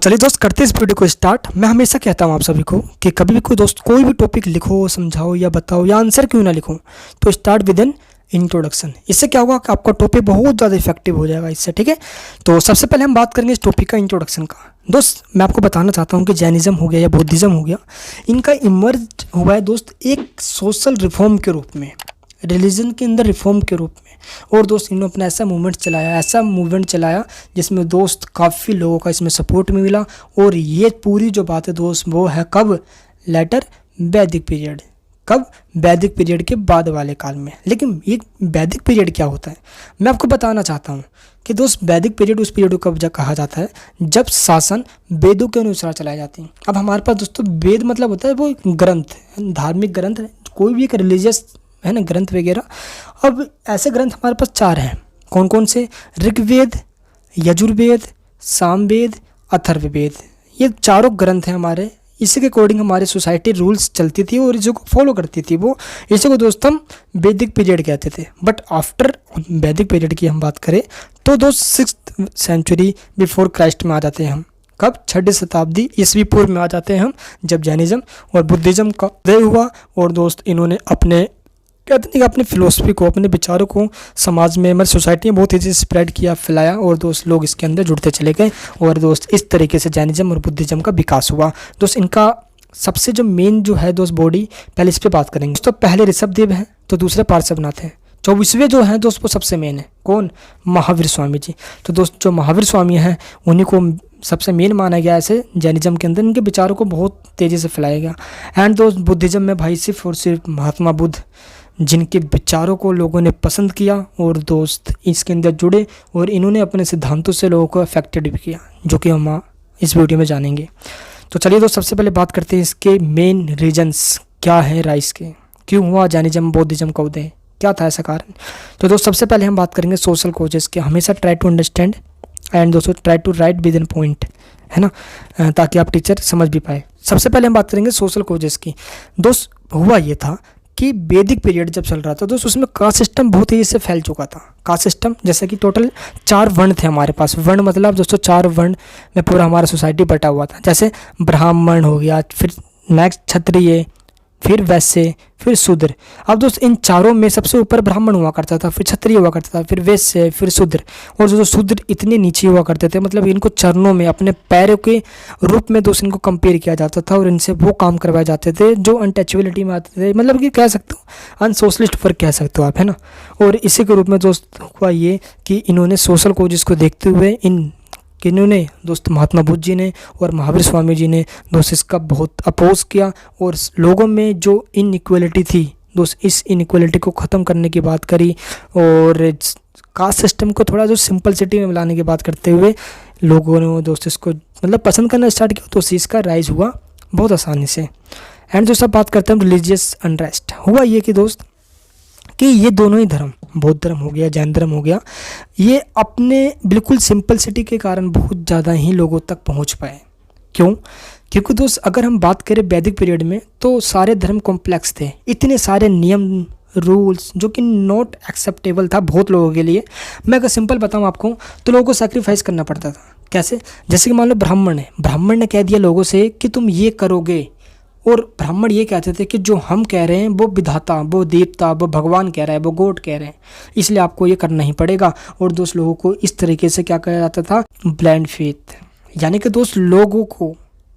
चलिए दोस्त करते हैं इस वीडियो को स्टार्ट। मैं हमेशा कहता हूँ आप सभी को कि कभी भी कोई दोस्त कोई भी टॉपिक लिखो, समझाओ या बताओ या आंसर क्यों ना लिखो, तो स्टार्ट विद एन इंट्रोडक्शन। इससे क्या होगा कि आपका टॉपिक बहुत ज़्यादा इफेक्टिव हो जाएगा इससे, ठीक है। तो सबसे पहले हम बात करेंगे इस टॉपिक का इंट्रोडक्शन का। दोस्त मैं आपको बताना चाहता हूँ कि जैनिज्म हो गया या बुद्धिज़्म हो गया, इनका इमर्ज हुआ है दोस्त एक सोशल रिफॉर्म के रूप में, रिलीजन के अंदर रिफॉर्म के रूप में। और दोस्त इन्होंने अपना ऐसा मूवमेंट चलाया जिसमें दोस्त काफ़ी लोगों का इसमें सपोर्ट में मिला। और ये पूरी जो बात है दोस्त वो है कब, लेटर वैदिक पीरियड। कब, वैदिक पीरियड के बाद वाले काल में। लेकिन ये वैदिक पीरियड क्या होता है मैं आपको बताना चाहता हूँ कि दोस्त वैदिक पीरियड उस पीरियड को कब कहा जाता है जब शासन वेदों के अनुसार चलाए जाते हैं। अब हमारे पास दोस्तों वेद मतलब होता है वो ग्रंथ, धार्मिक ग्रंथ, कोई भी एक रिलीजियस है ना ग्रंथ वगैरह। अब ऐसे ग्रंथ हमारे पास 4 हैं। कौन कौन से? ऋग्वेद, यजुर्वेद, सामवेद, अथर्ववेद। ये चारों ग्रंथ हैं हमारे। इसी के अकॉर्डिंग हमारी सोसाइटी रूल्स चलती थी और इसी को फॉलो करती थी। वो इसी को दोस्त हम वैदिक पीरियड कहते थे। बट आफ्टर वैदिक पीरियड की हम बात करें तो दोस्त 6th सेंचुरी बिफोर क्राइस्ट में आ जाते हैं हम। कब? 6वीं शताब्दी ईस्वी पूर्व में आ जाते हैं हम, जब जैनिज्म और बुद्धिज्म का उदय हुआ। और दोस्त इन्होंने अपने कहते हैं कि अपनी फिलोसफी को, अपने विचारों को समाज में, हमारी सोसाइटी में बहुत तेज़ी से स्प्रेड किया, फैलाया। और दोस्त लोग इसके अंदर जुड़ते चले गए। और दोस्त इस तरीके से जैनिज्म और बुद्धिज्म का विकास हुआ। दोस्त इनका सबसे जो मेन जो है दोस्त बॉडी, पहले इस पर बात करेंगे। तो पहले ऋषभदेव हैं तो दूसरे पार्श्वनाथ हैं। 24वें जो हैं दोस्त वो सबसे मेन है। कौन? महावीर स्वामी जी। तो दोस्त जो महावीर स्वामी हैं उन्हीं को सबसे मेन माना गया ऐसे जैनिज्म के अंदर। इनके विचारों को बहुत तेज़ी से फैलाया गया। एंड दोस्त बुद्धिज्म में भाई सिर्फ और सिर्फ महात्मा बुद्ध, जिनके विचारों को लोगों ने पसंद किया और दोस्त इसके अंदर जुड़े और इन्होंने अपने सिद्धांतों से लोगों को अफेक्टेड भी किया, जो कि हम इस वीडियो में जानेंगे। तो चलिए दोस्त सबसे पहले बात करते हैं इसके मेन रीजंस क्या है राइज के, क्यों हुआ जैनिज्म बुद्धिज्म का उदय, क्या था ऐसा कारण। तो दोस्त सबसे पहले हम बात करेंगे सोशल कोजेस के। हमेशा ट्राई टू अंडरस्टैंड एंड दोस्तों try to write within point, है ना, ताकि आप टीचर समझ भी पाए। सबसे पहले हम बात करेंगे सोशल कोजेस की। दोस्त हुआ ये था कि वैदिक पीरियड जब चल रहा था दोस्त उसमें कास्ट सिस्टम बहुत तेज़ी से फैल चुका था। कास्ट सिस्टम जैसे कि टोटल 4 वर्ण थे हमारे पास। वर्ण मतलब दोस्तों 4 वर्ण में पूरा हमारा सोसाइटी बटा हुआ था। जैसे ब्राह्मण हो गया, फिर नेक्स्ट क्षत्रिय, फिर वैश्य, फिर शूद्र। अब दोस्त इन चारों में सबसे ऊपर ब्राह्मण हुआ करता था, फिर क्षत्रिय हुआ करता था, फिर वैश्य, फिर शूद्र। और जो शूद्र इतने नीचे हुआ करते थे, मतलब इनको चरणों में अपने पैरों के रूप में दोस्त इनको कंपेयर किया जाता था और इनसे वो काम करवाए जाते थे जो अनटचेबिलिटी में आते थे, मतलब कि कह सकते हो अनसोशलिस्ट वर्क कह सकते हो आप, है ना। और इसी के रूप में दोस्त हुआ ये कि इन्होंने सोशल कोजेस को देखते हुए किन्होंने दोस्त महात्मा बुद्ध जी ने और महावीर स्वामी जी ने दोस्त इसका बहुत अपोज किया। और लोगों में जो इनइक्वलिटी थी दोस्त, इस इनइक्वलिटी को ख़त्म करने की बात करी। और कास्ट सिस्टम को थोड़ा जो सिंपलिसिटी में मिलाने की बात करते हुए लोगों ने दोस्त इसको मतलब पसंद करना स्टार्ट किया। तो इसका राइज हुआ बहुत आसानी से। एंड दोस्त अब बात करते हैं रिलीजियस अनरेस्ट। हुआ ये कि दोस्त कि ये दोनों ही धर्म, बौद्ध धर्म हो गया, जैन धर्म हो गया, ये अपने बिल्कुल सिंपलिसिटी के कारण बहुत ज़्यादा ही लोगों तक पहुंच पाए। क्यों? क्योंकि दोस्त अगर हम बात करें वैदिक पीरियड में तो सारे धर्म कॉम्प्लेक्स थे, इतने सारे नियम रूल्स जो कि नॉट एक्सेप्टेबल था बहुत लोगों के लिए। मैं अगर सिंपल बताऊं आपको तो लोगों को सैक्रिफाइस करना पड़ता था। कैसे? जैसे कि मान लो ब्राह्मण ने कह दिया लोगों से कि तुम ये करोगे, और ब्राह्मण ये कहते थे कि जो हम कह रहे हैं वो विधाता, वो देवता, वो भगवान कह रहा है, वो गॉड कह रहे हैं, इसलिए आपको ये करना ही पड़ेगा। और दोस्त लोगों को इस तरीके से क्या कहा जाता था, ब्लाइंड फेथ, यानी कि दोस्त लोगों को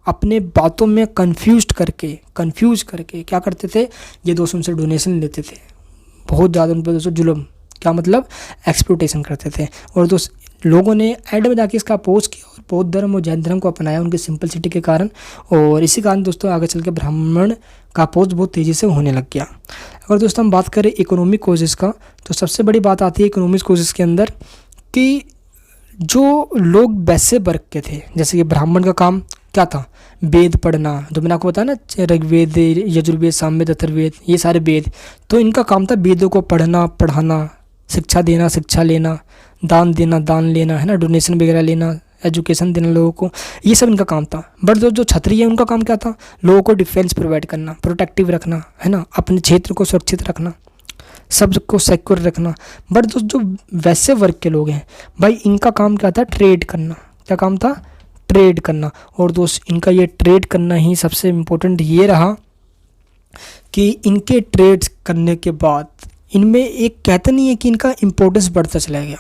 अपने बातों में कंफ्यूज करके क्या करते थे, ये दोस्त उनसे डोनेशन लेते थे, बहुत ज़्यादा उन पर दोस्तों जुल्म, क्या मतलब एक्सप्लॉयटेशन करते थे। और दोस्त लोगों ने एंड में जाके इसका अपोज किया और बौद्ध धर्म और जैन धर्म को अपनाया उनकी सिंपलिसिटी के कारण। और इसी कारण दोस्तों आगे चल के ब्राह्मण का अपोज बहुत तेज़ी से होने लग गया। अगर दोस्तों हम बात करें इकोनॉमिक कोजेस का तो सबसे बड़ी बात आती है इकोनॉमिक कोजेस के अंदर कि जो लोग वैसे वर्ग के थे, जैसे कि ब्राह्मण का काम क्या था, वेद पढ़ना, जो मैंने आपको बताया ना ऋग्वेद, यजुर्वेद, सामवेद, अथर्ववेद, ये सारे वेद, तो इनका काम था वेदों को पढ़ना, पढ़ाना, शिक्षा देना, शिक्षा लेना, दान देना, दान लेना, है ना, डोनेशन वगैरह लेना, एजुकेशन देना लोगों को, ये सब इनका काम था। बट जो क्षत्रिय है उनका काम क्या था, लोगों को डिफेंस प्रोवाइड करना, प्रोटेक्टिव रखना, है ना, अपने क्षेत्र को सुरक्षित रखना, सबको सिक्योर रखना। बट जो वैसे वर्ग के लोग हैं भाई, इनका काम क्या था, ट्रेड करना। क्या काम था, ट्रेड करना। और दोस्त इनका ये ट्रेड करना ही सबसे इम्पोर्टेंट ये रहा कि इनके ट्रेड्स करने के बाद इनमें एक कहते नहीं है कि इनका इम्पोर्टेंस बढ़ता चला गया,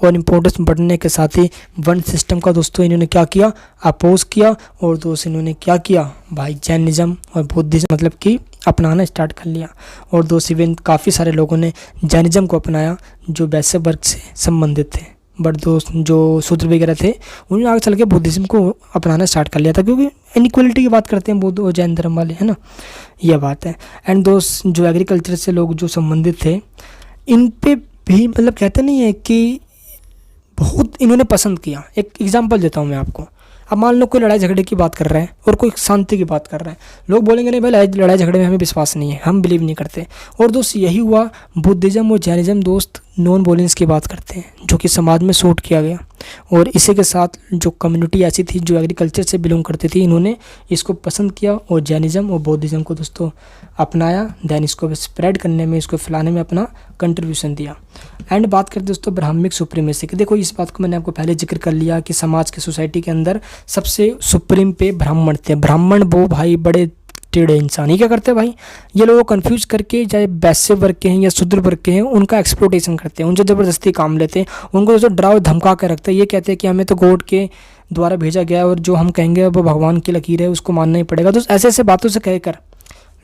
और इम्पोर्टेंस बढ़ने के साथ ही वन सिस्टम का दोस्तों इन्होंने क्या किया, अपोज किया। और दोस्त इन्होंने क्या किया भाई, जैनिज्म और बुद्धिज्म मतलब कि अपनाना स्टार्ट कर लिया। और दोस्त इवन काफ़ी सारे लोगों ने जैनिज्म को अपनाया जो वैश्य वर्ग से संबंधित थे, बट दोस्त जो शूद्र वगैरह थे उन्होंने आगे चल के बुद्धिज्म को अपनाना स्टार्ट कर लिया था, क्योंकि इनइक्वलिटी की बात करते हैं बुद्ध और जैन धर्म वाले, है ना, यह बात है। एंड दोस्त जो एग्रीकल्चर से लोग जो संबंधित थे इन पे भी मतलब कहते नहीं है कि बहुत इन्होंने पसंद किया। एक एग्जांपल देता हूँ मैं आपको। अब मान लो कोई लड़ाई झगड़े की बात कर रहा है और कोई शांति की बात कर रहा है, लोग बोलेंगे नहीं भाई लड़ाई झगड़े में हमें विश्वास नहीं है, हम बिलीव नहीं करते। और दोस्त यही हुआ बुद्धिज्म और जैनिज्म दोस्त नॉन वॉयलेंस की बात करते हैं, जो कि समाज में शूट किया गया। और इसी के साथ जो कम्युनिटी ऐसी थी जो एग्रीकल्चर से बिलोंग करती थी, इन्होंने इसको पसंद किया और जैनिज्म और बौद्धिज्म को दोस्तों अपनाया। देन इसको स्प्रेड करने में, इसको फैलाने में अपना कंट्रीब्यूशन दिया। एंड बात करते दोस्तों ब्राह्मणिक सुप्रीमेसी की। देखो इस बात को मैंने आपको पहले जिक्र कर लिया कि समाज के सोसाइटी के अंदर सबसे सुप्रीम पे ब्राह्मण थे। ब्राह्मण वो भाई बड़े टेढ़े इंसान ही क्या करते हैं भाई, ये लोग कंफ्यूज करके चाहे वैश्य वर्ग के हैं या शूद्र वर्ग के हैं उनका एक्सप्लोटेशन करते हैं, उनसे ज़बरदस्ती काम लेते हैं, उनको दोस्तों डराव धमका कर रखते हैं। ये कहते हैं कि हमें तो गॉड के द्वारा भेजा गया है और जो हम कहेंगे वो भगवान की लकीर है, उसको मानना ही पड़ेगा। दोस्त ऐसे ऐसे बातों से कहकर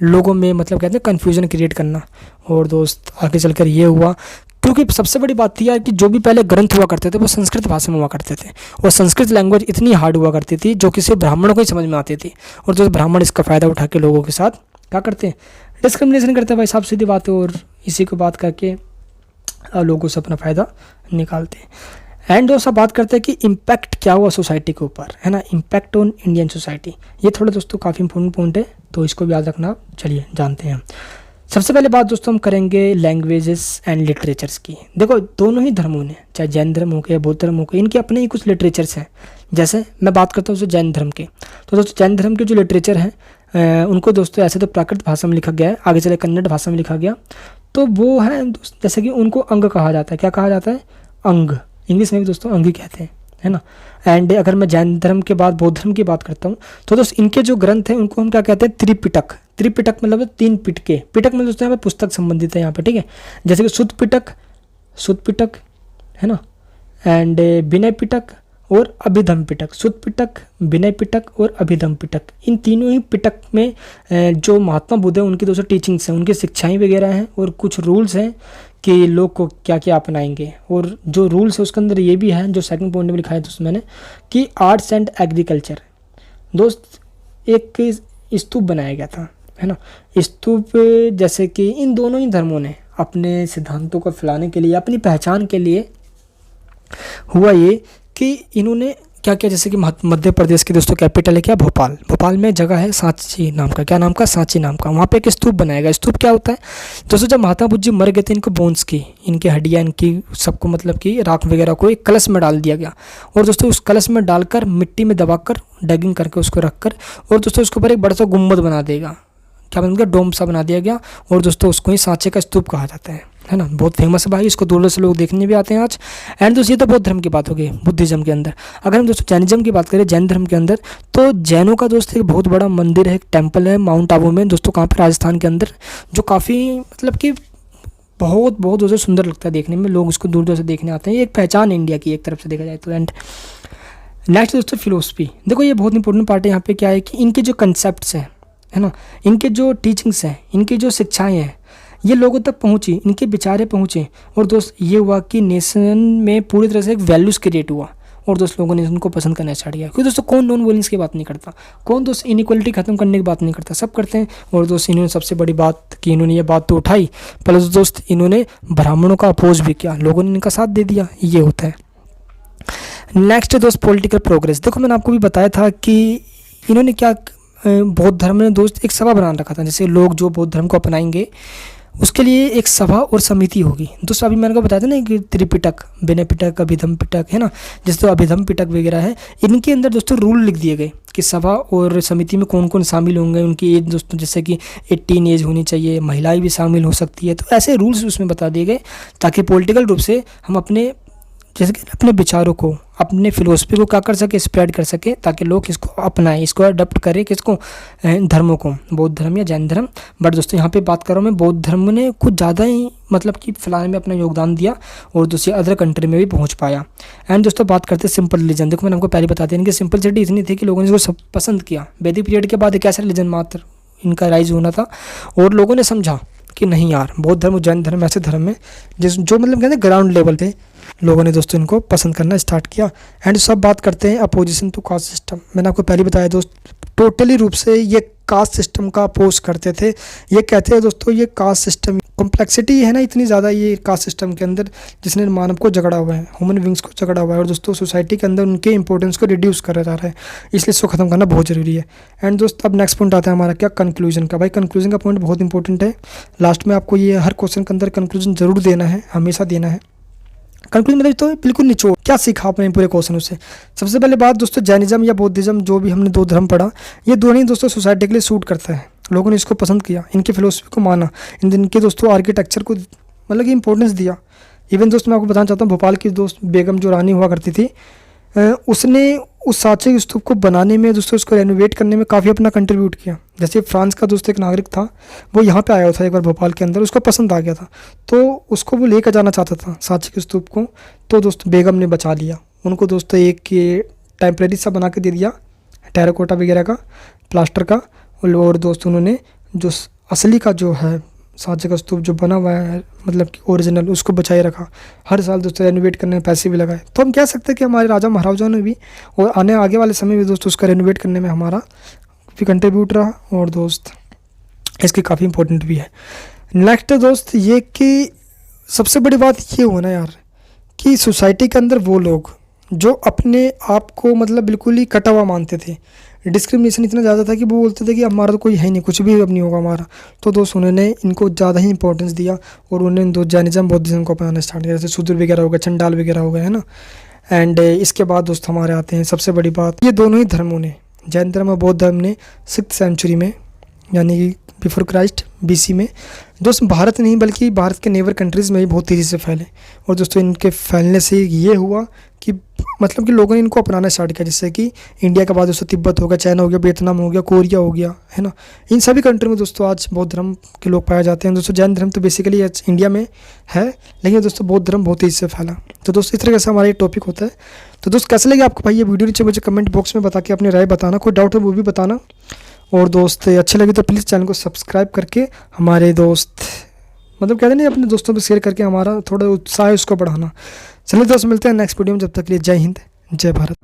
लोगों में मतलब कहते हैं कन्फ्यूजन क्रिएट करना। और दोस्त आगे चलकर ये हुआ, क्योंकि सबसे बड़ी बात थी यार कि जो भी पहले ग्रंथ हुआ करते थे वो संस्कृत भाषा में हुआ करते थे, और संस्कृत लैंग्वेज इतनी हार्ड हुआ करती थी जो कि सिर्फ ब्राह्मणों को ही समझ में आती थी। और जो ब्राह्मण इसका फ़ायदा उठा के लोगों के साथ क्या करते हैं, डिस्क्रिमिनेशन करते हैं भाई, साफ सीधी बात है। और इसी को बात करके लोगों से अपना फ़ायदा निकालते हैं। एंड दोस्तों बात करते हैं कि इम्पैक्ट क्या हुआ सोसाइटी के ऊपर, है ना, इम्पैक्ट ऑन इंडियन सोसाइटी। ये थोड़ा दोस्तों काफ़ी इंपॉर्टेंट पॉइंट है, तो इसको भी याद रखना। चलिए जानते हैं। सबसे पहले बात दोस्तों हम करेंगे लैंग्वेजेस एंड लिटरेचर्स की। देखो दोनों ही धर्मों ने, चाहे जैन धर्म हो गया या बौद्ध धर्म हो गया, इनके अपने ही कुछ लिटरेचर्स हैं। जैसे मैं बात करता हूँ जैन धर्म के, तो दोस्तों जैन धर्म के जो लिटरेचर हैं उनको दोस्तों ऐसे तो प्राकृत भाषा में लिखा गया है, आगे चले कन्नड़ भाषा में लिखा गया। तो वो है जैसे कि उनको अंग कहा जाता है। क्या कहा जाता है, अंग। इंग्लिश में भी दोस्तों अंग ही कहते हैं, है ना। एंड अगर मैं जैन धर्म के बाद बौद्ध धर्म की बात करता हूँ तो दोस्तों इनके जो ग्रंथ हैं उनको हम क्या कहते हैं, त्रिपिटक। त्रिपिटक मतलब 3 पिटके। पिटक में दोस्तों यहाँ पे पुस्तक संबंधित है यहाँ पे, ठीक है। जैसे कि शुद्ध पिटक है ना, एंड विनय पिटक और अभिधम पिटक। शुद्ध पिटक, विनय पिटक और अभिधम पिटक, इन तीनों ही पिटक में जो महात्मा बुद्ध है उनकी दोस्तों टीचिंग्स हैं, उनकी शिक्षाएं वगैरह हैं और कुछ रूल्स हैं कि लोग को क्या क्या अपनाएंगे। और जो रूल्स है उसके अंदर ये भी है, जो सेकंड पॉइंट में लिखा है दोस्तों मैंने, कि आर्ट्स एंड एग्रीकल्चर। दोस्त एक स्तूप बनाया गया था, है ना। स्तूप जैसे कि इन दोनों ही धर्मों ने अपने सिद्धांतों को फैलाने के लिए, अपनी पहचान के लिए हुआ ये कि इन्होंने क्या किया, जैसे कि मध्य प्रदेश की दोस्तों कैपिटल है क्या, भोपाल। भोपाल में जगह है सांची नाम का, क्या नाम का, सांची नाम का। वहाँ पे एक स्तूप बनाया गया। स्तूप क्या होता है दोस्तों, जब महात्मा बुद्ध जी मर गए थे, इनको बोन्स की, इनकी हड्डियाँ, इनकी सबको मतलब कि राख वगैरह को एक कलश में डाल दिया गया। और दोस्तों उस कलश में डालकर मिट्टी में दबाकर डगिंग करके उसको रखकर, और दोस्तों उसके ऊपर एक बड़ा सा गुम्बद बना देगा, क्या बन गया, डोम सा बना दिया गया। और दोस्तों उसको ही सांचे का स्तूप कहा जाता है ना। बहुत फेमस है भाई, इसको दूर दूर से लोग देखने भी आते हैं आज। एंड दोस्तों ये तो बौद्ध धर्म की बात हो गई, बुद्धिज्म के अंदर। अगर हम दोस्तों जैनिज्म की बात करें, जैन धर्म के अंदर, तो जैनों का दोस्तों एक बहुत बड़ा मंदिर है, एक टेम्पल है माउंट आबू में दोस्तों, कहाँ पर, राजस्थान के अंदर, जो काफ़ी मतलब कि बहुत बहुत दोस्तों सुंदर लगता है देखने में। लोग उसको दूर दूर से देखने आते हैं। ये एक पहचान है इंडिया की एक तरफ से देखा जाए तो। एंड नेक्स्ट दोस्तों फिलोसफी। देखो ये बहुत इंपॉर्टेंट पार्ट है। यहाँ पे क्या है कि इनके जो कंसेप्ट्स हैं, है ना, इनके जो टीचिंग्स हैं, इनकी जो शिक्षाएं हैं, ये लोगों तक पहुंची, इनके विचारे पहुंचे। और दोस्त ये हुआ कि नेशन में पूरी तरह से एक वैल्यूज़ क्रिएट हुआ, और दोस्त लोगों ने उनको पसंद करना स्टार्ट किया। क्योंकि दोस्तों कौन नॉन वॉयलेंस की बात नहीं करता, कौन दोस्त इनइक्वलिटी खत्म करने की बात नहीं करता, सब करते हैं। और दोस्त इन्होंने सबसे बड़ी बात कि इन्होंने ये बात तो उठाई, प्लस दोस्त इन्होंने ब्राह्मणों का अपोज भी किया, लोगों ने इनका साथ दे दिया, ये होता है। नेक्स्ट दोस्त पॉलिटिकल प्रोग्रेस। देखो मैंने आपको भी बताया था कि इन्होंने क्या, बौद्ध धर्म ने दोस्त एक सभा बना रखा था, जैसे लोग जो बौद्ध धर्म को अपनाएंगे उसके लिए एक सभा और समिति होगी। दोस्तों अभी मैंने को बताया था ना कि त्रिपिटक, विनय पिटक, अभिधम पिटक, है ना, जैसे तो अभिधम पिटक वगैरह है, इनके अंदर दोस्तों रूल लिख दिए गए कि सभा और समिति में कौन कौन शामिल होंगे, उनकी एज दोस्तों जैसे कि 18 एज होनी चाहिए, महिलाएं भी शामिल हो सकती है। तो ऐसे रूल्स उसमें बता दिए गए ताकि पॉलिटिकल रूप से हम अपने जैसे कि अपने विचारों को, अपने फिलोसफी को क्या कर सके, स्प्रेड कर सके, ताकि लोग इसको अपनाएं, इसको अडॉप्ट करें, किसको, धर्मों को, बौद्ध धर्म या जैन धर्म। बट दोस्तों यहाँ पे बात कर रहा हूँ मैं, बौद्ध धर्म ने कुछ ज़्यादा ही मतलब कि फैलाने में अपना योगदान दिया और दूसरी अदर कंट्री में भी पहुँच पाया। एंड दोस्तों बात करते हैं सिंपल रिलीजन। देखो मैंने आपको पहले बता दिया, इनकी सिंपलिसिटी इतनी थी कि लोगों ने इसको सब पसंद किया। वैदिक पीरियड के बाद एक ऐसा रिलीजन मात्र इनका राइज होना था और लोगों ने समझा कि नहीं यार, बौद्ध धर्म और जैन धर्म ऐसे धर्म है जो मतलब कहते हैं ग्राउंड लेवल पे लोगों ने दोस्तों इनको पसंद करना स्टार्ट किया। एंड सब बात करते हैं अपोजिशन टू कास्ट सिस्टम। मैंने आपको पहले बताया दोस्त, टोटली रूप से ये कास्ट सिस्टम का अपोज करते थे। ये कहते हैं दोस्तों, ये कास्ट सिस्टम कॉम्प्लेक्सिटी है ना इतनी ज़्यादा ये कास्ट सिस्टम के अंदर, जिसने मानव को झगड़ा हुआ है, ह्यूमन बींग्स को झगड़ा हुआ है और दोस्तों सोसाइटी के अंदर उनके इंपॉर्टेंस को रिड्यूस करा जा रहा है, इसलिए इसको ख़त्म करना बहुत ज़रूरी है। एंड दोस्त अब नेक्स्ट पॉइंट आता है हमारा क्या, कंक्लूजन का। भाई कंक्लूजन का पॉइंट बहुत इंपॉर्टेंट है। लास्ट में आपको ये हर क्वेश्चन के अंदर कंक्लूजन जरूर देना है, हमेशा देना है। कंक्लूजन मतलब तो बिल्कुल निचोड़, क्या सीखा आपने पूरे क्वेश्चन से। सबसे पहले बात दोस्तों, जैनिज्म या बौद्धिज्म जो भी हमने दो धर्म पढ़ा, ये दोनों ही दोस्तों सोसाइटी के लिए सूट करता है। लोगों ने इसको पसंद किया, इनकी फिलोसफी को माना, इनके दोस्तों आर्किटेक्चर को मतलब कि इंपॉर्टेंस दिया। इवन दोस्त मैं आपको बताना चाहता हूँ, भोपाल की दोस्त बेगम जो रानी हुआ करती थी, उसने उस सांचे के स्तूप को बनाने में दोस्तों, उसको रेनोवेट करने में काफ़ी अपना कंट्रीब्यूट किया। जैसे फ्रांस का दोस्त एक नागरिक था, वो यहाँ पे आया था एक बार भोपाल के अंदर, उसको पसंद आ गया था, तो उसको वो लेकर जाना चाहता था सांचे के स्तूप को, तो दोस्त बेगम ने बचा लिया उनको दोस्तों, एक ये टेम्प्रेरी सा बना के दे दिया, टेराकोटा वगैरह का, प्लास्टर का। और दोस्त उन्होंने जो असली का जो है सांचे का स्तूप जो बना हुआ है मतलब कि ओरिजिनल, उसको बचाए रखा। हर साल दोस्तों रेनोवेट करने में पैसे भी लगाए। तो हम कह सकते हैं कि हमारे राजा महाराजाओं ने भी और आगे वाले समय में दोस्तों उसका रेनोवेट करने में हमारा भी कंट्रीब्यूट रहा और दोस्त इसकी काफ़ी इंपॉर्टेंट भी है। नेक्स्ट दोस्त ये कि सबसे बड़ी बात ये होना यार कि सोसाइटी के अंदर वो लोग जो अपने आप को मतलब बिल्कुल ही कटा हुआ मानते थे, डिस्क्रिमिनेशन इतना ज़्यादा था कि वो बोलते थे कि हमारा तो कोई है नहीं, कुछ भी अब नहीं होगा हमारा। तो दोस्त उन्होंने इनको ज़्यादा ही इंपॉर्टेंस दिया और उन्होंने दो जैनिज्म बौद्धिज्म को अपनाना स्टार्ट किया, जैसे शूद्र वगैरह हो गए, चंडाल वगैरह हो गए, है ना। एंड इसके बाद दोस्त हमारे आते हैं सबसे बड़ी बात, ये दोनों ही धर्मों ने, जैन धर्म और बौद्ध धर्म ने 6th सेंचुरी में यानी कि बिफोर क्राइस्ट BC में दोस्त भारत नहीं बल्कि भारत के नेबर कंट्रीज़ में भी बहुत तेज़ी से फैले। और दोस्तों इनके फैलने से ये हुआ कि मतलब कि लोगों ने इनको अपनाना स्टार्ट किया, जैसे कि इंडिया के बाद दोस्तों तिब्बत हो गया, चाइना हो गया, वियतनाम हो गया, कोरिया हो गया, है ना। इन सभी कंट्री में दोस्तों आज बौद्ध धर्म के लोग पाए जाते हैं। दोस्तों जैन धर्म तो बेसिकली इंडिया में है, लेकिन दोस्तों बौद्ध धर्म बहुत तेज़ी से फैला। तो दोस्तों इस तरीके से हमारा ये टॉपिक होता है। तो दोस्त कैसे लगे आपको भाई ये वीडियो, नीचे मुझे कमेंट बॉक्स में बता के अपनी राय बताना, कोई डाउट है वो भी बताना। और दोस्त अच्छे लगे तो प्लीज़ चैनल को सब्सक्राइब करके हमारे दोस्त मतलब कहते नहीं अपने दोस्तों पे शेयर करके हमारा थोड़ा उत्साह है उसको बढ़ाना। चलिए दोस्त मिलते हैं नेक्स्ट वीडियो में, जब तक के लिए जय हिंद जय भारत।